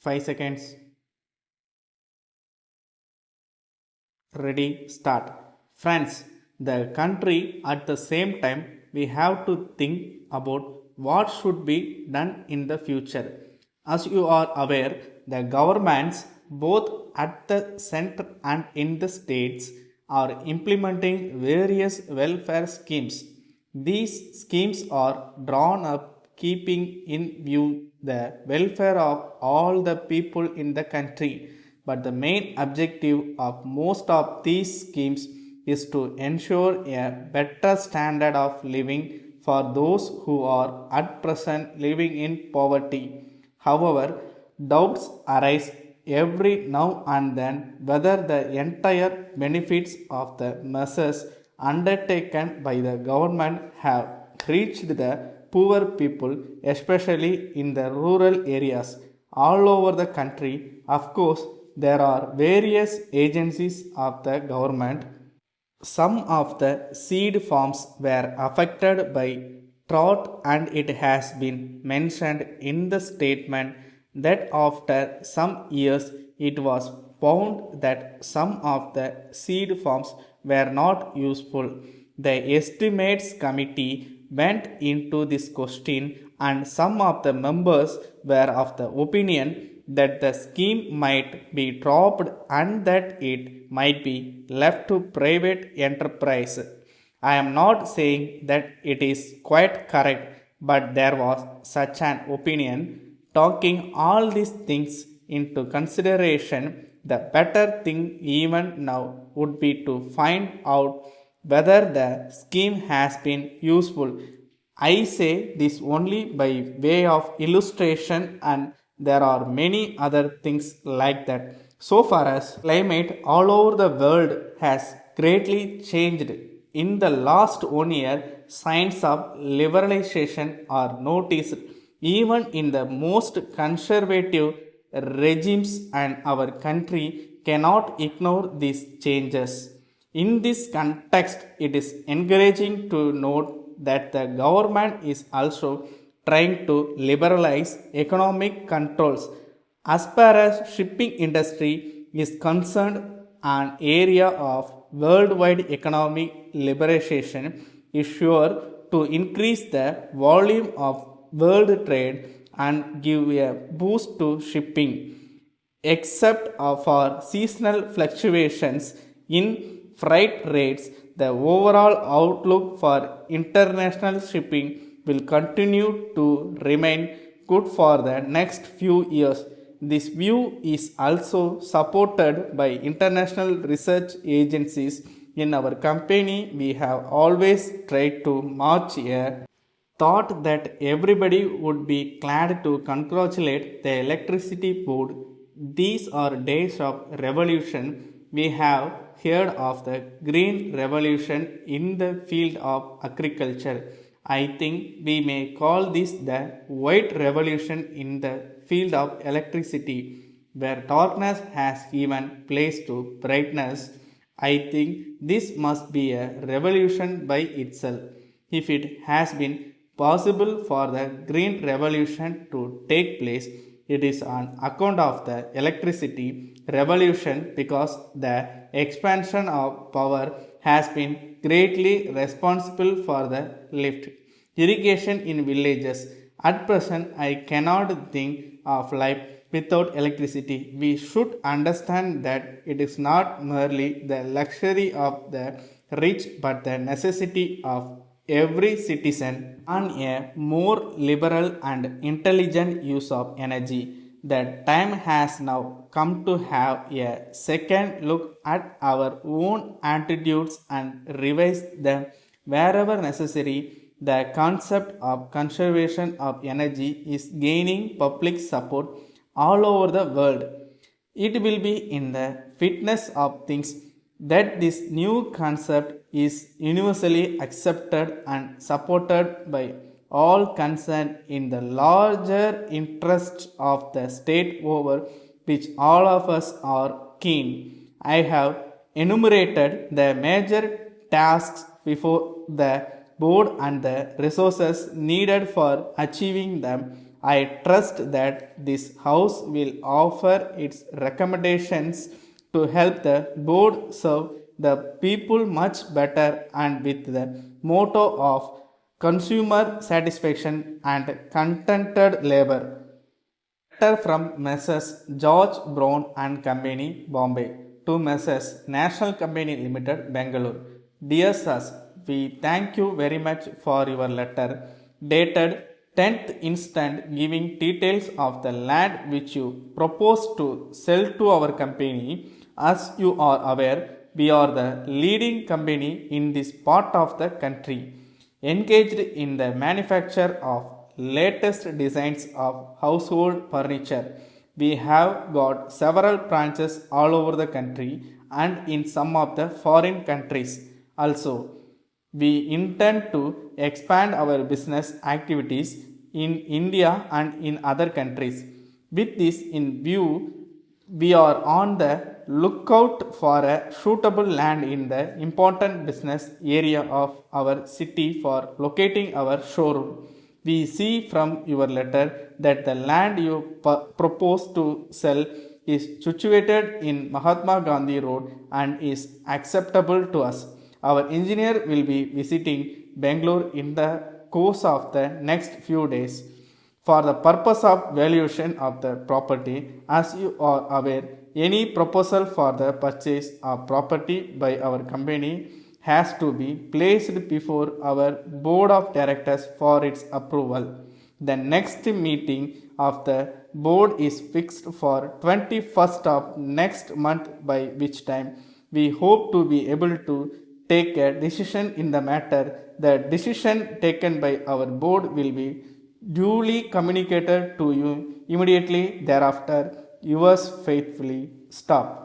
5 seconds. Ready, start. Friends, the country at the same time, we have to think about what should be done in the future. As you are aware, the governments, both at the center and in the states, are implementing various welfare schemes. These schemes are drawn up keeping in view the welfare of all the people in the country, but the main objective of most of these schemes is to ensure a better standard of living for those who are at present living in poverty. However, doubts arise every now and then whether the entire benefits of the measures undertaken by the government have reached the poor people, especially in the rural areas all over the country. Of course, there are various agencies of the government. Some of the seed farms were affected by drought, and it has been mentioned in the statement that after some years it was found that some of the seed farms were not useful. The estimates committee went into this question, and some of the members were of the opinion that the scheme might be dropped and that it might be left to private enterprise. I am not saying that it is quite correct, but there was such an opinion. Taking all these things into consideration, the better thing even now would be to find out whether the scheme has been useful. I say this only by way of illustration, and there are many other things like that. So far as climate all over the world has greatly changed in the last 1 year, signs of liberalization are noticed even in the most conservative regimes, and our country cannot ignore these changes. In this context, it is encouraging to note that the government is also trying to liberalize economic controls. As far as shipping industry is concerned, an area of worldwide economic liberalization is sure to increase the volume of world trade and give a boost to shipping. Except for seasonal fluctuations in freight rates, the overall outlook for international shipping will continue to remain good for the next few years. This view is also supported by international research agencies. In our company, we have always tried to march a thought that everybody would be glad to congratulate the electricity board. These are days of revolution. We have heard of the green revolution in the field of agriculture. I think we may call this the white revolution in the field of electricity, where darkness has given place to brightness. I think this must be a revolution by itself. If it has been possible for the green revolution to take place, it is on account of the electricity revolution, because the expansion of power has been greatly responsible for the lift irrigation in villages. At present, I cannot think of life without electricity. We should understand that it is not merely the luxury of the rich but the necessity of every citizen on a more liberal and intelligent use of energy. The time has now come to have a second look at our own attitudes and revise them wherever necessary. The concept of conservation of energy is gaining public support all over the world. It will be in the fitness of things that this new concept is universally accepted and supported by all concerned in the larger interest of the state over which all of us are keen. I have enumerated the major tasks before the board and the resources needed for achieving them. I trust that this house will offer its recommendations to help the board serve the people much better and with the motto of consumer satisfaction and contented labor. Letter from Messrs. George Brown and Company, Bombay, to Messrs. National Company Limited, Bangalore. Dear Sirs, we thank you very much for your letter dated 10th instant giving details of the land which you propose to sell to our company. As you are aware, we are the leading company in this part of the country, engaged in the manufacture of latest designs of household furniture. We have got several branches all over the country and in some of the foreign countries also. We intend to expand our business activities in India and in other countries. With this in view, we are on the lookout for a suitable land in the important business area of our city for locating our showroom. We see from your letter that the land you propose to sell is situated in Mahatma Gandhi Road and is acceptable to us. Our engineer will be visiting Bangalore in the course of the next few days for the purpose of valuation of the property. As you are aware, any proposal for the purchase of property by our company has to be placed before our board of directors for its approval. The next meeting of the board is fixed for 21st of next month, by which time we hope to be able to take a decision in the matter. The decision taken by our board will be duly communicated to you immediately thereafter. Yours faithfully, Stop.